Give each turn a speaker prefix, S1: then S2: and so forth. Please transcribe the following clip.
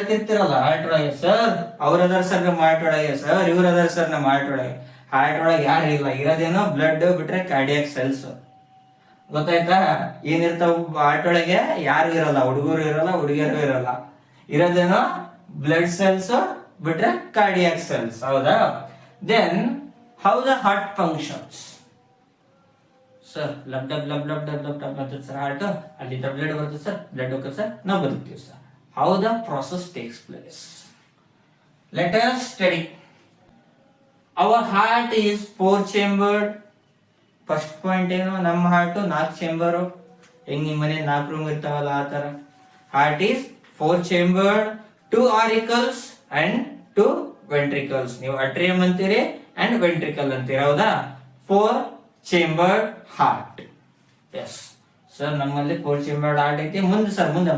S1: ಕೇಳ್ತಿರ್ತಿರಲ್ಲ heart ಒಳಗೆ, sir ಅವ್ರದಾರ sir ನಮ್ಮ heart ಒಳಗೆ, ಸರ್ ಇವ್ರದಾರ ಸರ್ ನಮ್ಮ ಹಾರ್ಟ್ ಒಳಗೆ. ಹಾರ್ಟ್ ಒಳಗೆ ಯಾರು ಇಲ್ಲ, ಇರೋದೇನೋ ಬ್ಲಡ್ ಬಿಟ್ರೆ ಕಾರ್ಡಿಯಾಕ್ ಸೆಲ್ಸ್. ಗೊತ್ತಾಯ್ತಾ? ಏನಿರ್ತಾವ ಹಾರ್ಟ್ ಒಳಗೆ? ಯಾರು ಇರಲ್ಲ, ಹುಡುಗರು ಇರಲ್ಲ, ಹುಡುಗಿಯರು ಇರಲ್ಲ. ಇರೋದೇನೋ ಬ್ಲಡ್ ಸೆಲ್ಸ್ ಬಿಟ್ರೆ ಕಾರ್ಡಿಯಾಕ್ ಸೆಲ್ಸ್. ಹೌದಾ? Then how the heart functions? Sir lub dub lub dub dub dub dub ಬರ್ತದೆ ಸರ್ ಹಾರ್ಟ್, ಅಲ್ಲಿಂದ ಬ್ಲಡ್ ಬರ್ತದೆ ಸರ್, ಬ್ಲಡ್ ಹೋಗ್ತದೆ ಸರ್, ನಾವು ಬದುಕ್ತೀವಿ sir. How the process takes place? Let us study. Our heart is 4 chambered. First point ಏನು? ನಮ್ಮ heart 4 chamber. ಹೆಂಗ್ ನಿಮ್ಮ ಮನೆ 4 ರೂಮ್ ಇರ್ತಾವಲ್ಲ ಆ ತರ. Heart is 4 chambered, 2 auricles and 2 ventricles. ನೀವು ಅಟ್ರಿಯಂ ಅಂತೀರಿ ಅಂಡ್ ವೆಂಟ್ರಿಕಲ್ ಅಂತೀರಿ. ಹೌದಾ? 4 chambered heart. ಎಸ್ ಸರ್, ನಮ್ಮಲ್ಲಿ 4 chambered heart ಐತಿ. ಮುಂದೆ ಸರ್, ಮುಂದೆ